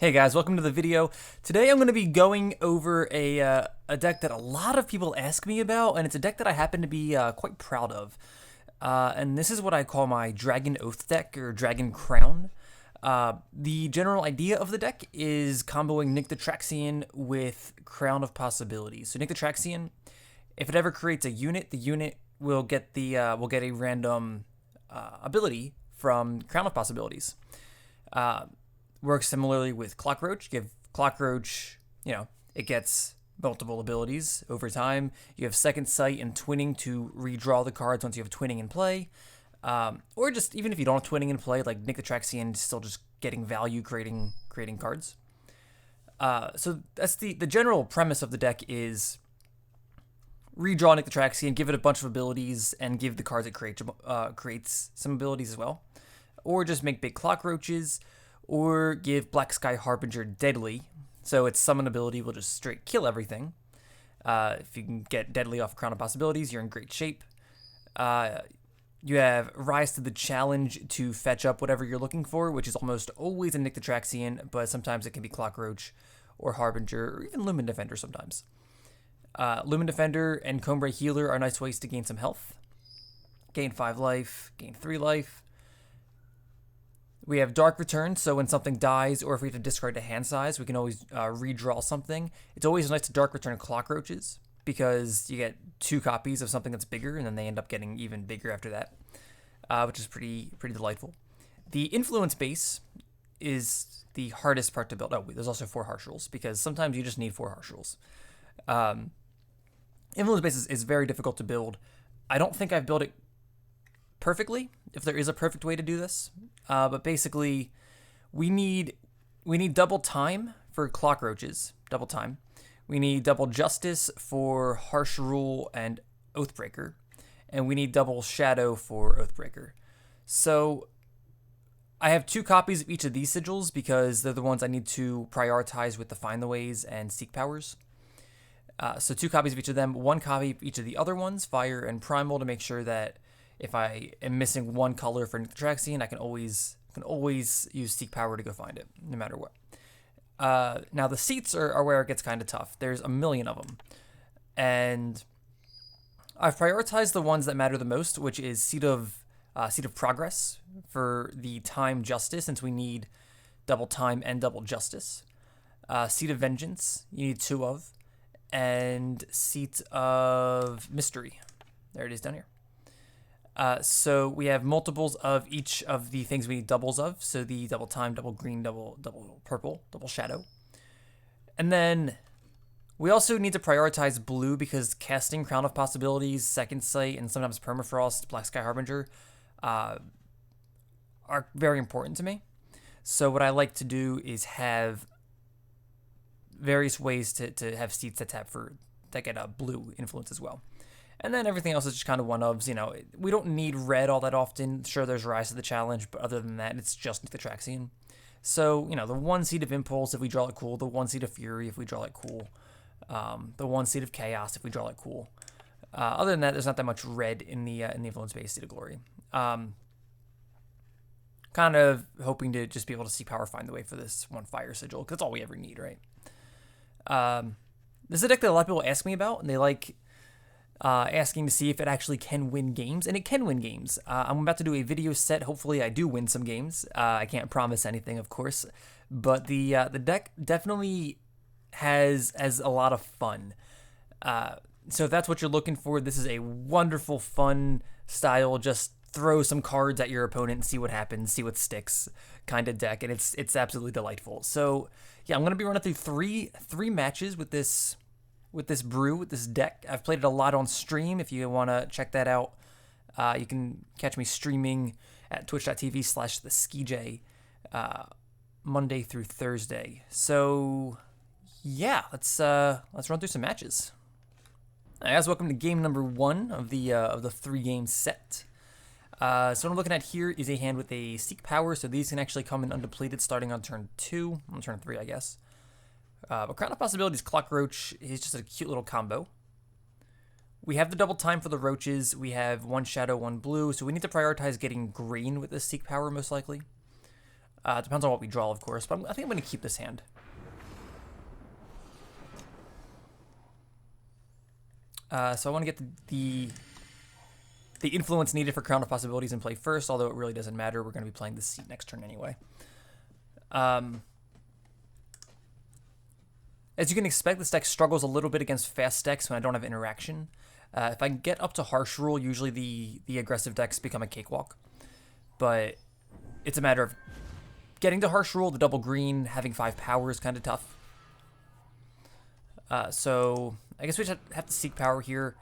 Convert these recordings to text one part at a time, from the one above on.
Hey guys, welcome to the video. Today I'm going to be going over a deck that a lot of people ask me about, and it's a deck that I happen to be quite proud of. And this is what I call my Dragon Oath deck, or Dragoncrown. The general idea of the deck is comboing Nictotraxian with Crown of Possibilities. So Nictotraxian, if it ever creates a unit, the unit will get a random ability from Crown of Possibilities. Works similarly with Clockroach. Give Clockroach, it gets multiple abilities over time. You have Second Sight and Twinning to redraw the cards once you have Twinning in play. Or just even if you don't have Twinning in play, like Nictotraxian, still just getting value creating cards. So that's the general premise of the deck is redraw Nictotraxian, give it a bunch of abilities, and give the cards it creates some abilities as well. Or just make big Clockroaches, or give Black Sky Harbinger Deadly, so its summon ability will just straight kill everything. If you can get Deadly off Crown of Possibilities, you're in great shape. You have Rise to the Challenge to fetch up whatever you're looking for, which is almost always a Nictotraxian, but sometimes it can be Clockroach or Harbinger, or even Lumen Defender sometimes. Lumen Defender and Combrei Healer are nice ways to gain some health. Gain 5 life, gain 3 life. We have Dark Return, so when something dies, or if we have to discard a hand size, we can always redraw something. It's always nice to Dark Return Clockroaches, because you get 2 copies of something that's bigger, and then they end up getting even bigger after that, which is pretty delightful. The Influence base is the hardest part to build. Oh, there's also 4 Harshals, because sometimes you just need 4 Harshals. Influence base is very difficult to build. I don't think I've built it perfectly, if there is a perfect way to do this. But basically, we need double time for Clockroaches, double time. We need double justice for Harsh Rule and Oathbreaker, and we need double shadow for Oathbreaker. So I have 2 copies of each of these sigils because they're the ones I need to prioritize with the Find the Ways and Seek Powers. So 2 copies of each of them, 1 copy of each of the other ones, Fire and Primal, to make sure that if I am missing 1 color for Nictotraxian, I can always use Seek Power to go find it, no matter what. Now the seats are where it gets kind of tough. There's a million of them, and I've prioritized the ones that matter the most, which is Seat of Progress for the Time Justice, since we need double time and double justice. Seat of Vengeance, you need 2 of, and Seat of Mystery. There it is down here. So we have multiples of each of the things we need doubles of. So the double time, double green, double purple, double shadow. And then we also need to prioritize blue because casting Crown of Possibilities, Second Sight, and sometimes Permafrost, Black Sky Harbinger are very important to me. So what I like to do is have various ways to have seats that get a blue influence as well. And then everything else is just kind of one-ofs. We don't need red all that often. Sure, there's Rise to the Challenge, but other than that, it's just Nictotraxian. So, the 1 seat of Impulse if we draw it cool, the 1 seat of Fury if we draw it cool, the 1 seat of Chaos if we draw it cool. Other than that, there's not that much red in the Influence-based Seat of Glory. Kind of hoping to just be able to see Power Find the Way for this 1 Fire Sigil, because that's all we ever need, right? This is a deck that a lot of people ask me about, and they like asking to see if it actually can win games, and it can win games. I'm about to do a video set. Hopefully I do win some games. I can't promise anything, of course, but the deck definitely has a lot of fun. So if that's what you're looking for, this is a wonderful, fun style. Just throw some cards at your opponent and see what happens, see what sticks kind of deck, and it's absolutely delightful. So yeah, I'm gonna be running through three matches with this brew, with this deck. I've played it a lot on stream. If you want to check that out, you can catch me streaming at twitch.tv/theskij Monday through Thursday. So yeah, let's run through some matches. All right, guys, welcome to game number 1 of the 3-game set. So what I'm looking at here is a hand with a Seek Power, so these can actually come in undepleted starting on turn 2, on turn 3, I guess. But Crown of Possibilities Clockroach is just a cute little combo. We have the double time for the roaches. We have 1 shadow, 1 blue, so we need to prioritize getting green with this Seek Power most likely. Depends on what we draw, of course, but I think I'm going to keep this hand. So I want to get the influence needed for Crown of Possibilities in play first, although it really doesn't matter. We're going to be playing this seat next turn anyway. As you can expect, this deck struggles a little bit against fast decks when I don't have interaction. If I can get up to Harsh Rule, usually the aggressive decks become a cakewalk. But it's a matter of getting to Harsh Rule, the double green, having 5 power is kind of tough. So I guess we just have to Seek Power here.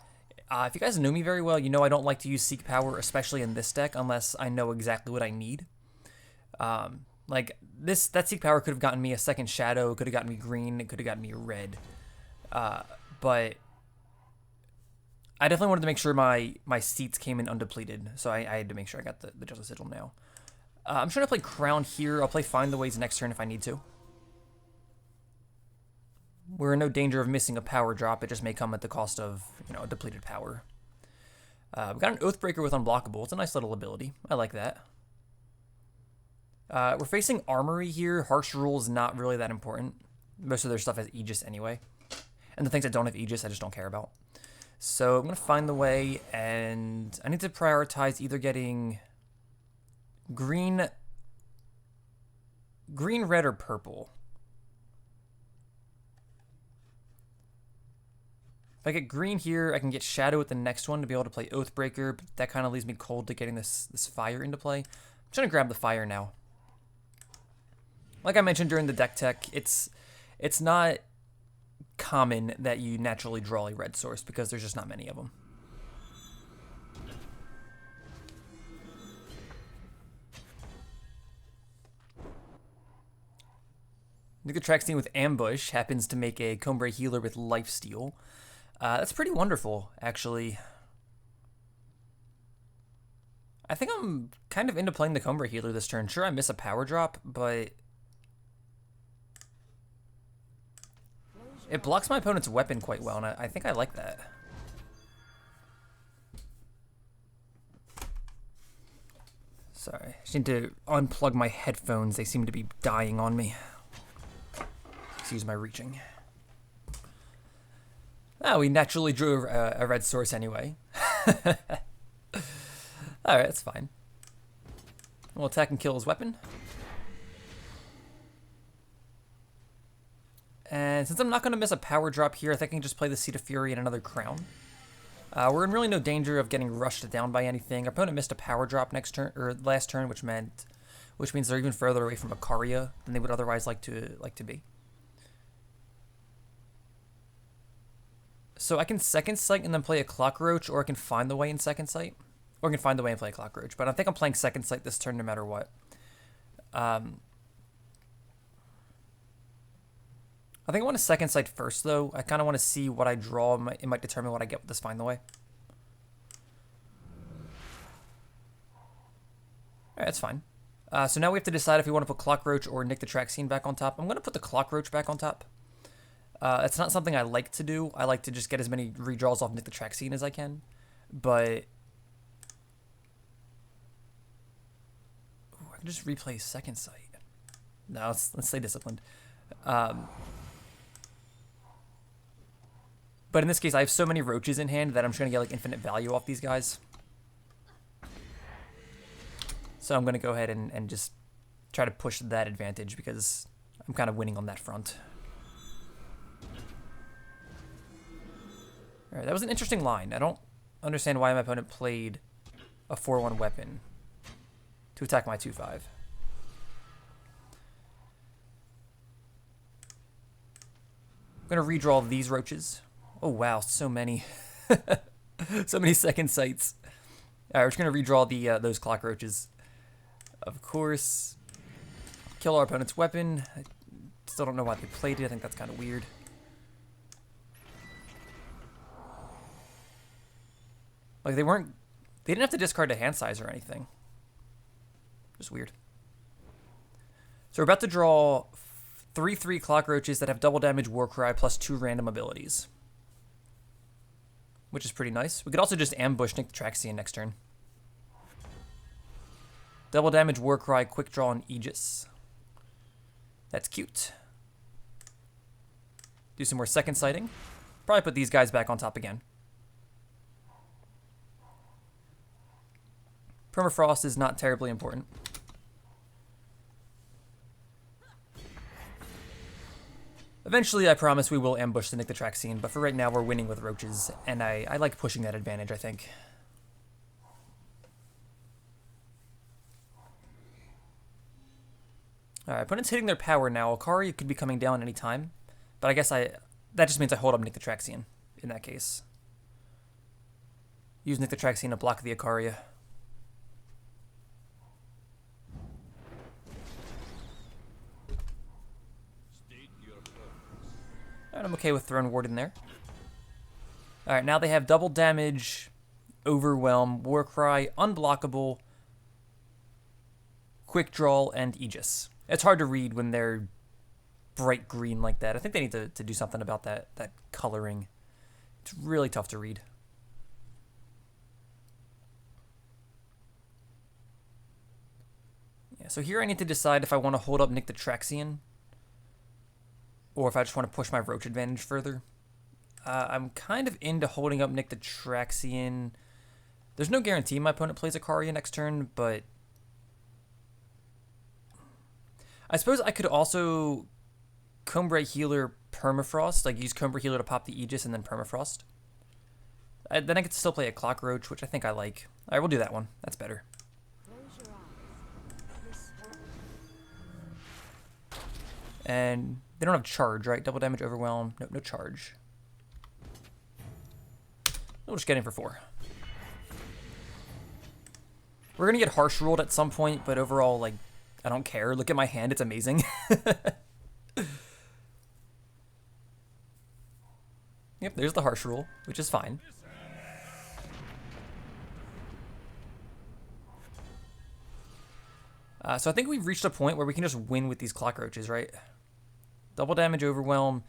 If you guys know me very well, you know I don't like to use Seek Power, especially in this deck, unless I know exactly what I need. Like, that Seek Power could have gotten me a second Shadow, could have gotten me green, it could have gotten me red. But I definitely wanted to make sure my seats came in undepleted, so I had to make sure I got the Justice Sigil now. I'm trying to play Crown here. I'll play Find the Ways next turn if I need to. We're in no danger of missing a power drop. It just may come at the cost of, you know, a depleted power. We've got an Oathbreaker with Unblockable. It's a nice little ability. I like that. We're facing Armory here. Harsh Rule is not really that important. Most of their stuff has Aegis anyway. And the things that don't have Aegis, I just don't care about. So I'm going to Find the Way, and I need to prioritize either getting green, red, or purple. If I get green here, I can get Shadow with the next one to be able to play Oathbreaker, but that kind of leaves me cold to getting this fire into play. I'm just going to grab the fire now. Like I mentioned during the deck tech, it's not common that you naturally draw a red source because there's just not many of them. Nictotraxian with Ambush happens to make a Combrei healer with Lifesteal. That's pretty wonderful, actually. I think I'm kind of into playing the Combrei healer this turn. Sure, I miss a power drop, but it blocks my opponent's weapon quite well, and I think I like that. Sorry, I just need to unplug my headphones. They seem to be dying on me. Excuse my reaching. Oh, we naturally drew a red source anyway. Alright, that's fine. We'll attack and kill his weapon. And since I'm not going to miss a power drop here, I think I can just play the Seat of Fury and another Crown. We're in really no danger of getting rushed down by anything. Our opponent missed a power drop next turn, or last turn, which means they're even further away from Ikaria than they would otherwise like to be. So I can Second Sight and then play a Clockroach, or I can Find the Way in Second Sight. Or I can Find the Way and play a Clockroach. But I think I'm playing Second Sight this turn no matter what. I think I want to Second Sight first, though. I kind of want to see what I draw. It might determine what I get with this Find the Way. Alright, that's fine. So now we have to decide if we want to put Clockroach or Nictotraxian back on top. I'm going to put the Clockroach back on top. It's not something I like to do. I like to just get as many redraws off Nictotraxian as I can. But ooh, I can just replay Second Sight. No, let's stay disciplined. But in this case, I have so many roaches in hand that I'm just going to get like infinite value off these guys. So I'm going to go ahead and just try to push that advantage because I'm kind of winning on that front. Alright, that was an interesting line. I don't understand why my opponent played a 4-1 weapon to attack my 2-5. I'm going to redraw these roaches. Oh wow, so many. So many Second Sights. Alright, we're just going to redraw those Clockroaches. Of course. Kill our opponent's weapon. I still don't know why they played it. I think that's kind of weird. Like, they didn't have to discard a hand size or anything. Just weird. So we're about to draw 3/3 Clockroaches that have double damage Warcry plus 2 random abilities. Which is pretty nice. We could also just ambush Nictotraxian next turn. Double damage, Warcry, Quick Draw, and Aegis. That's cute. Do some more second sighting. Probably put these guys back on top again. Permafrost is not terribly important. Eventually, I promise we will ambush the Nictotraxian, but for right now, we're winning with roaches, and I like pushing that advantage, I think. Alright, opponents hitting their power now. Akari could be coming down any time, but I guess that just means I hold up Nictotraxian in that case. Use Nictotraxian to block the Akaria. Alright, I'm okay with throwing Ward in there. Alright, now they have double damage, Overwhelm, Warcry, Unblockable, Quick Draw, and Aegis. It's hard to read when they're bright green like that. I think they need to do something about that coloring. It's really tough to read. Yeah, so here I need to decide if I want to hold up Nictotraxian or if I just want to push my Roach advantage further. I'm kind of into holding up Nictotraxian. There's no guarantee my opponent plays Akaria next turn, but I suppose I could also Combrei Healer Permafrost, like use Combrei Healer to pop the Aegis and then Permafrost. Then I get to still play a Clockroach, which I think I like. Alright, we'll do that one. That's better. And they don't have charge, right? Double damage, Overwhelm. Nope, no charge. We'll just get in for 4. We're going to get harsh ruled at some point, but overall, like, I don't care. Look at my hand. It's amazing. Yep, there's the harsh rule, which is fine. So I think we've reached a point where we can just win with these Clockroaches, right? Double damage, Overwhelm.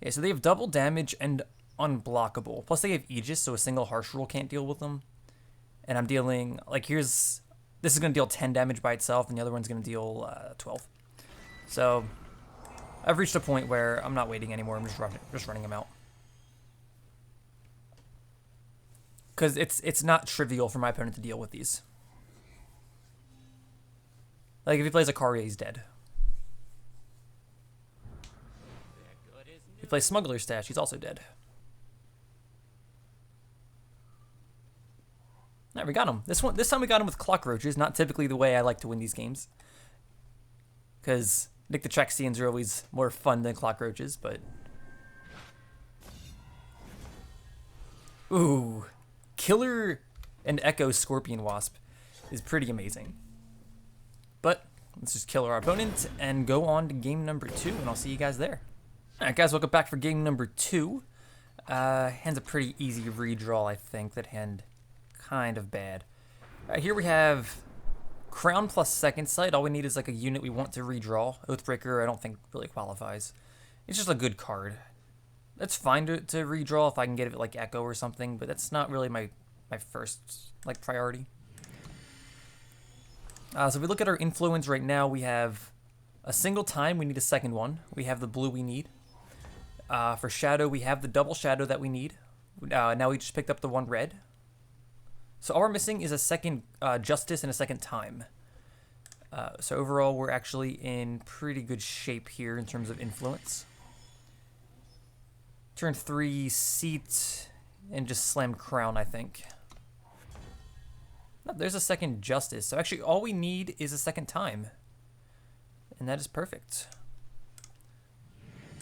Yeah, so they have double damage and unblockable. Plus they have Aegis, so a single harsh rule can't deal with them. And I'm dealing, like, this is going to deal 10 damage by itself, and the other one's going to deal 12. So I've reached a point where I'm not waiting anymore. I'm just running them out. Because it's not trivial for my opponent to deal with these. Like, if he plays Akaria, he's dead. If he plays Smuggler's Stash, he's also dead. Alright, we got him. This time we got him with Clockroaches, not typically the way I like to win these games. Because Nictotraxians are always more fun than Clockroaches, but... Ooh. Killer and Echo Scorpion Wasp is pretty amazing. But let's just kill our opponent and go on to game number 2, and I'll see you guys there. Alright guys, welcome back for game number 2. Hand's a pretty easy redraw, I think. That hand kind of bad. Alright, here we have Crown plus Second Sight. All we need is like a unit we want to redraw. Oathbreaker I don't think really qualifies. It's just a good card. That's fine to redraw if I can get it like Echo or something, but that's not really my first like priority. So if we look at our influence right now, we have a single time, we need a second one. We have the blue we need. For Shadow, we have the double Shadow that we need. Now we just picked up the one red. So all we're missing is a second Justice and a second time. So overall, we're actually in pretty good shape here in terms of influence. Turn 3, Seat, and just slam Crown, I think. No, there's a second Justice. So actually, all we need is a second time. And that is perfect.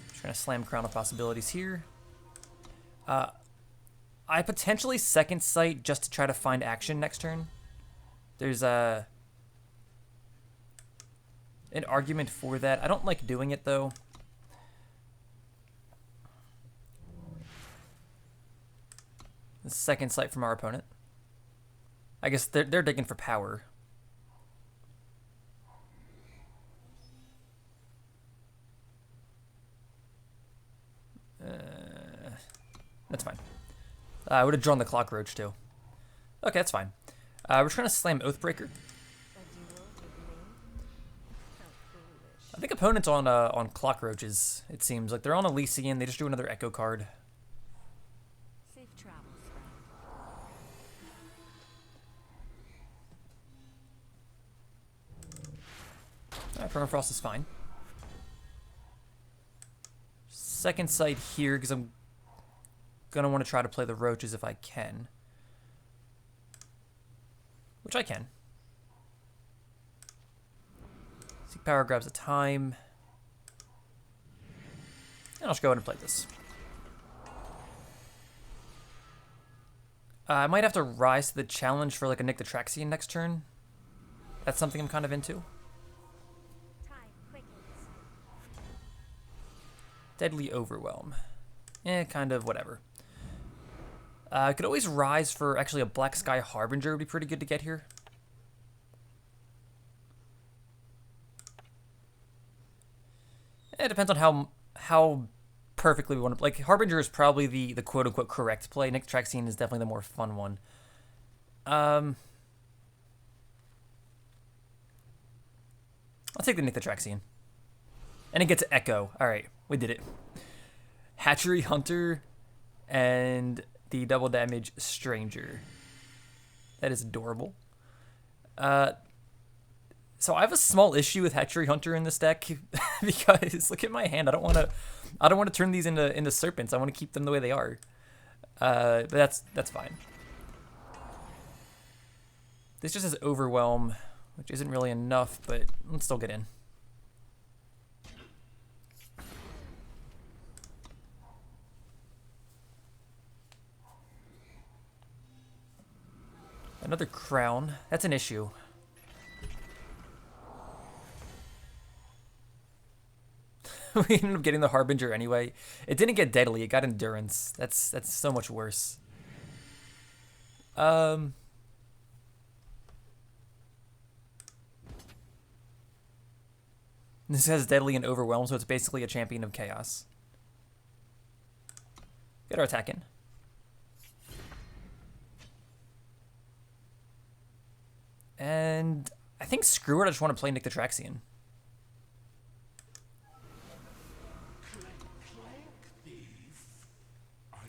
Just going to slam Crown of Possibilities here. I potentially Second Sight just to try to find action next turn. There's an argument for that. I don't like doing it, though. The Second Sight from our opponent. I guess they're digging for power. That's fine. I would have drawn the Clockroach too. Okay, that's fine. We're trying to slam Oathbreaker. opponents on Clockroaches, it seems. Like, they're on Elysian, they just drew another Echo card. Safe travels. Alright, Permafrost is fine. Second sight here, because I'm gonna want to try to play the Roaches if I can. Which I can. Seek Power grabs the time. And I'll just go ahead and play this. I might have to rise to the challenge for like a Nictotraxian next turn. That's something I'm kind of into. Deadly Overwhelm. Kind of whatever. I could always rise for actually a Black Sky Harbinger would be pretty good to get here. It depends on how perfectly we want to... Like, Harbinger is probably the quote-unquote correct play. Nictotraxian is definitely the more fun one. I'll take the Nictotraxian. And it gets Echo. Alright, we did it. Hatchery Hunter and the double damage Stranger. That is adorable. So I have a small issue with Hatchery Hunter in this deck because look at my hand. I don't want to turn these into serpents. I want to keep them the way they are. But that's fine. This just has Overwhelm, which isn't really enough, but let's still get in. Another Crown. That's an issue. We ended up getting the Harbinger anyway. It didn't get Deadly. It got Endurance. That's so much worse. This has Deadly and Overwhelm, so it's basically a Champion of Chaos. Get our attack in. And I think screw it, I just want to play Nictotraxian.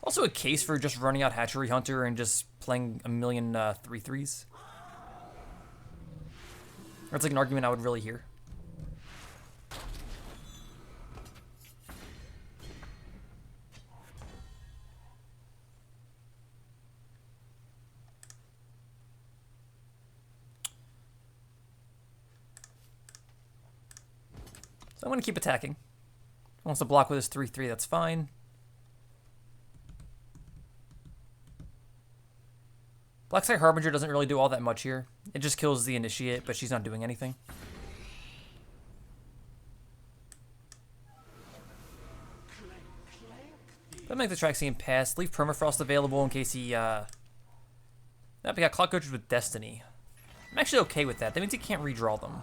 Also a case for just running out Hatchery Hunter and just playing a million 3/3s. That's like an argument I would really hear. So I'm going to keep attacking. Wants to block with his 3/3, that's fine. Black Sky Harbinger doesn't really do all that much here. It just kills the Initiate, but she's not doing anything. But make the Traxian pass. Leave Permafrost available in case he... Nope, we got Clockroach with Destiny. I'm actually okay with that. That means he can't redraw them.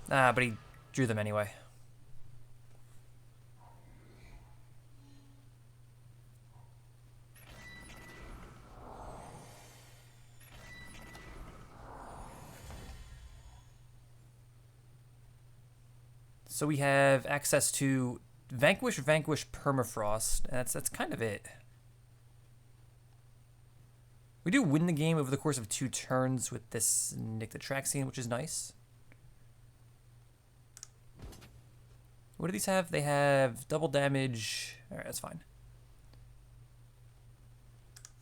But he drew them anyway. So we have access to Vanquish, Permafrost, and that's kind of it. We do win the game over the course of 2 turns with this Nictotraxian, which is nice. What do these have? They have double damage. All right, that's fine.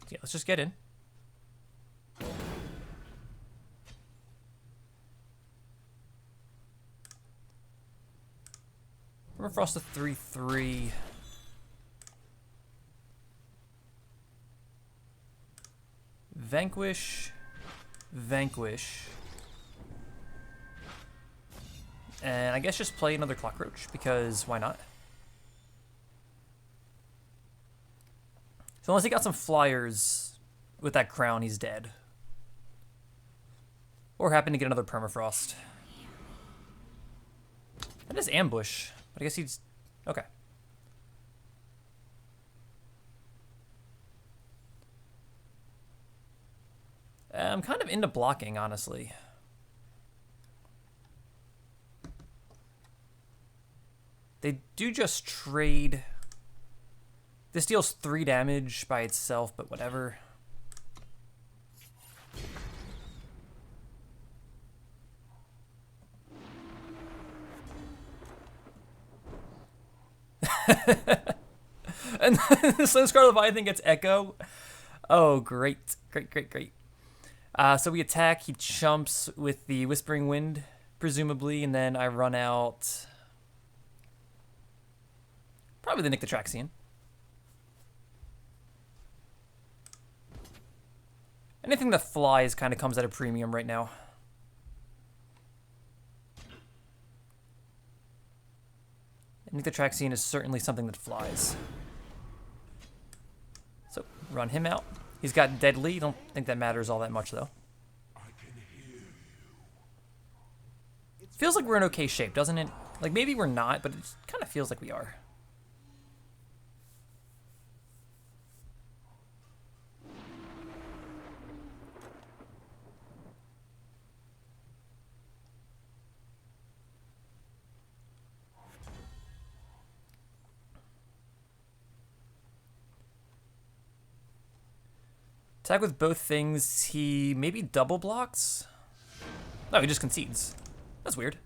Yeah, let's just get in. Permafrost a 3/3. Vanquish. And I guess just play another Clockroach, because why not? So unless he got some flyers with that crown, he's dead. Or happen to get another Permafrost. That is Ambush, but I guess he's... okay. I'm kind of into blocking, honestly. They do just trade. This deals 3 damage by itself, but whatever. And the Slim Scar Leviathan gets Echo. Oh, great. Great, great, great. So we attack. He chumps with the Whispering Wind, presumably, and then I run out... probably the Nictotraxian. Anything that flies kind of comes at a premium right now. Nictotraxian is certainly something that flies. So, run him out. He's got Deadly. Don't think that matters all that much, though. Feels like we're in okay shape, doesn't it? Like, maybe we're not, but it kind of feels like we are. Attack with both things. He maybe double blocks? No, he just concedes. That's weird.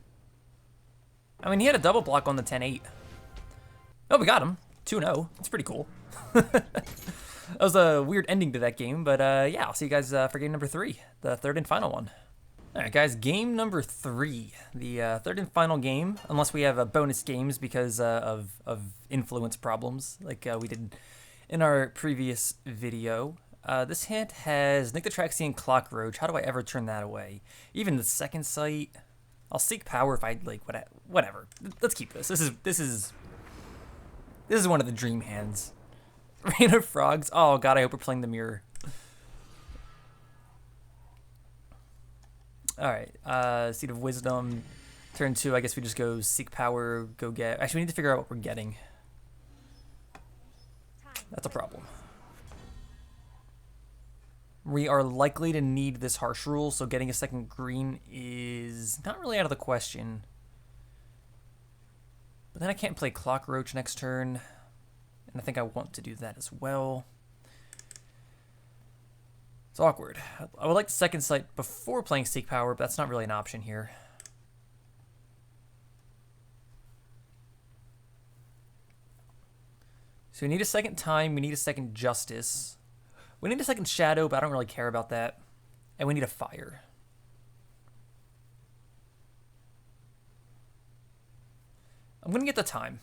I mean, he had a double block on the 10-8. Oh, we got him. 2-0. That's pretty cool. That was a weird ending to that game, but yeah, I'll see you guys for game number 3, the third and final one. All right, guys, game number 3, the third and final game, unless we have bonus games because of influence problems like we did in our previous video. This hand has Nictotraxian Clockroach. How do I ever turn that away? Even the second sight, I'll seek power if I like whatever. Let's keep this. This is one of the dream hands. Rain of Frogs. Oh god, I hope we're playing the mirror. All right, Seed of Wisdom. Turn 2. I guess we just go seek power. Go get. Actually, we need to figure out what we're getting. That's a problem. We are likely to need this harsh rule, so getting a second green is not really out of the question. But then I can't play Clockroach next turn, and I think I want to do that as well. It's awkward. I would like the second sight before playing Seek Power, but that's not really an option here. So we need a second Time, we need a second Justice. We need a second Shadow, but I don't really care about that. And we need a Fire. I'm going to get the Time.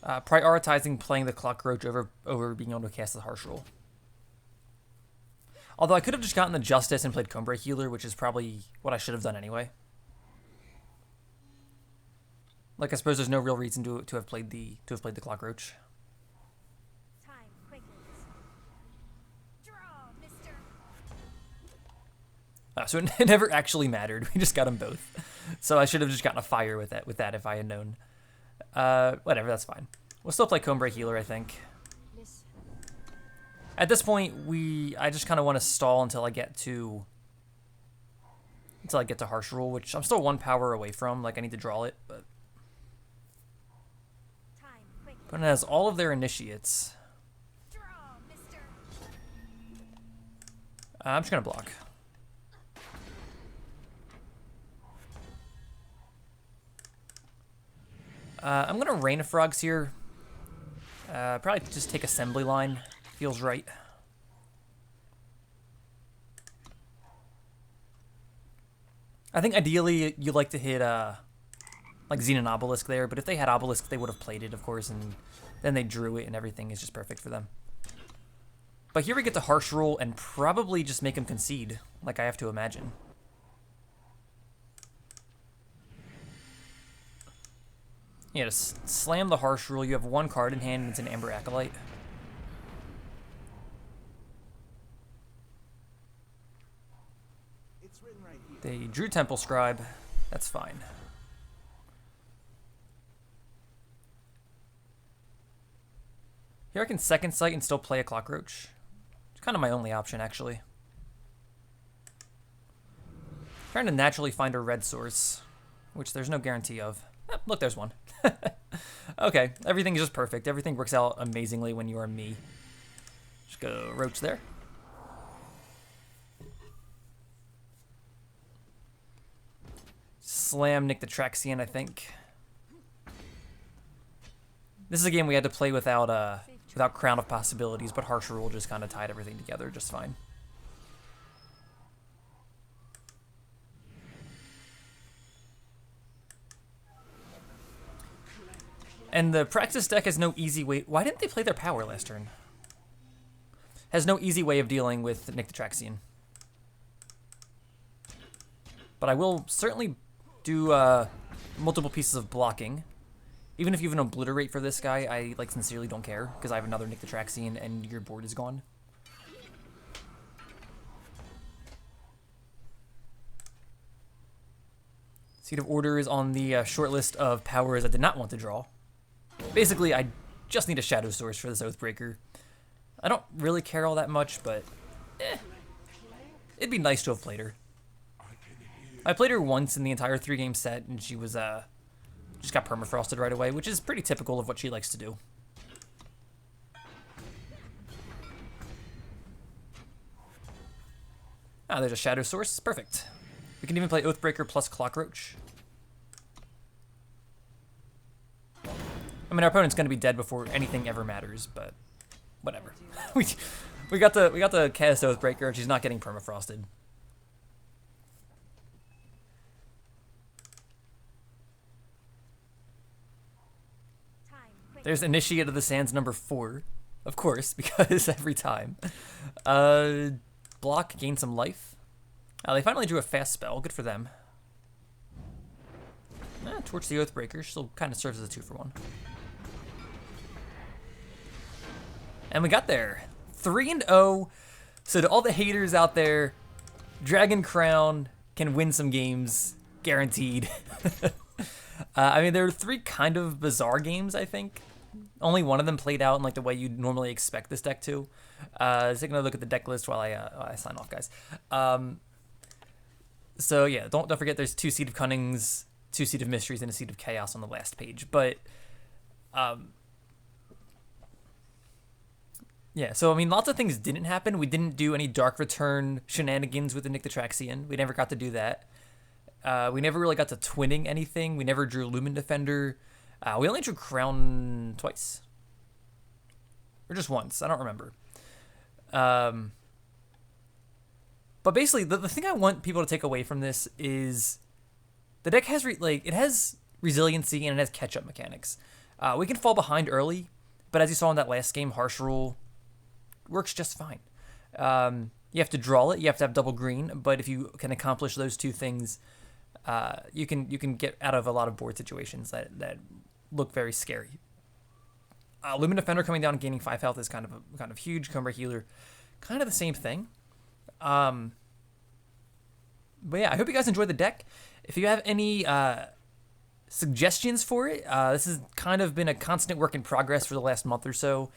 Prioritizing playing the Clockroach over being able to cast the Harsh Rule. Although I could have just gotten the Justice and played Combrei Healer, which is probably what I should have done anyway. Like, I suppose there's no real reason to have played the Clockroach. Time quickens. Draw, mister. So it never actually mattered. We just got them both. So I should have just gotten a Fire with that if I had known. Whatever, that's fine. We'll still play Combrei Healer, I think. Listen. At this point, I just kind of want to stall until I get to Harsh Rule, which I'm still 1 power away from. Like, I need to draw it, but it has all of their initiates. Draw, mister. I'm just gonna block. I'm gonna Rain of Frogs here. Probably just take Assembly Line. Feels right. I think ideally you'd like to hit like Xenon Obelisk there, but if they had Obelisk, they would have played it, of course, and then they drew it, and everything is just perfect for them. But here we get to Harsh Rule and probably just make him concede, like I have to imagine. Yeah, just slam the Harsh Rule. You have 1 card in hand, and it's an Amber Acolyte. It's written right here. They drew Temple Scribe. That's fine. Here I can second sight and still play a Clockroach. It's kind of my only option, actually. Trying to naturally find a red source, which there's no guarantee of. Look, there's one. Okay, everything is just perfect. Everything works out amazingly when you are me. Just go roach there. Slam Nictotraxian, I think. This is a game we had to play without Crown of Possibilities, but Harsh Rule just kind of tied everything together just fine. And the practice deck has no easy way. Why didn't they play their power last turn? Has no easy way of dealing with Nictotraxian. But I will certainly do multiple pieces of blocking. Even if you have an obliterate for this guy, I like sincerely don't care because I have another Nictotraxian and your board is gone. Seat of Order is on the short list of powers I did not want to draw. Basically, I just need a Shadow Source for this Oathbreaker. I don't really care all that much, but it'd be nice to have played her. I played her once in the entire 3-game set, and she was just got permafrosted right away, which is pretty typical of what she likes to do. Ah, there's a Shadow Source. Perfect. We can even play Oathbreaker plus Clockroach. I mean, our opponent's going to be dead before anything ever matters, but whatever. we got the cast Oathbreaker, and she's not getting permafrosted. There's Initiate of the Sands number 4, of course, because every time. Block, gain some life. They finally drew a fast spell. Good for them. Torch the Oathbreaker. Still kind of serves as a 2-for-1. And we got there. 3-0. So to all the haters out there, Dragoncrown can win some games. Guaranteed. I mean, there are 3 kind of bizarre games, I think. Only one of them played out in like the way you'd normally expect this deck to. Let's take another look at the deck list while I sign off, guys. So yeah, don't forget there's 2 Seed of Cunnings, 2 Seed of Mysteries, and a Seed of Chaos on the last page. But yeah, so I mean, lots of things didn't happen. We didn't do any Dark Return shenanigans with the Nictotraxian. We never got to do that. We never really got to twinning anything. We never drew Lumen Defender. We only drew Crown twice. Or just once. I don't remember. But basically, the thing I want people to take away from this is the deck has it has resiliency and it has catch-up mechanics. We can fall behind early, but as you saw in that last game, Harsh Rule works just fine. You have to draw it. You have to have double green, but if you can accomplish those 2 things, you can get out of a lot of board situations that look very scary. Lumen Defender coming down and gaining 5 health is kind of huge. Combrei Healer, kind of the same thing. But yeah, I hope you guys enjoyed the deck. If you have any suggestions for it, this has kind of been a constant work in progress for the last month or so.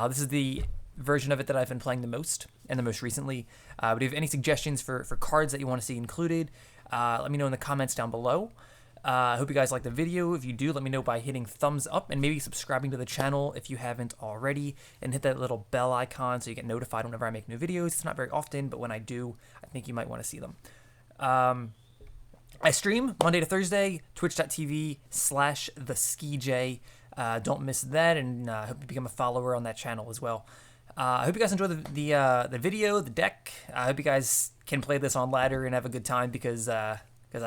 This is the version of it that I've been playing the most and the most recently. But if you have any suggestions for cards that you want to see included, let me know in the comments down below. I hope you guys like the video. If you do, let me know by hitting thumbs up and maybe subscribing to the channel if you haven't already, and hit that little bell icon so you get notified whenever I make new videos. It's not very often, but when I do, I think you might want to see them. I stream Monday to Thursday, twitch.tv/theskij. Don't miss that, and I hope you become a follower on that channel as well. I hope you guys enjoy the video, the deck. I hope you guys can play this on ladder and have a good time because I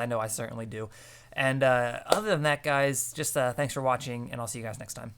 know I certainly do. And other than that, guys, just thanks for watching, and I'll see you guys next time.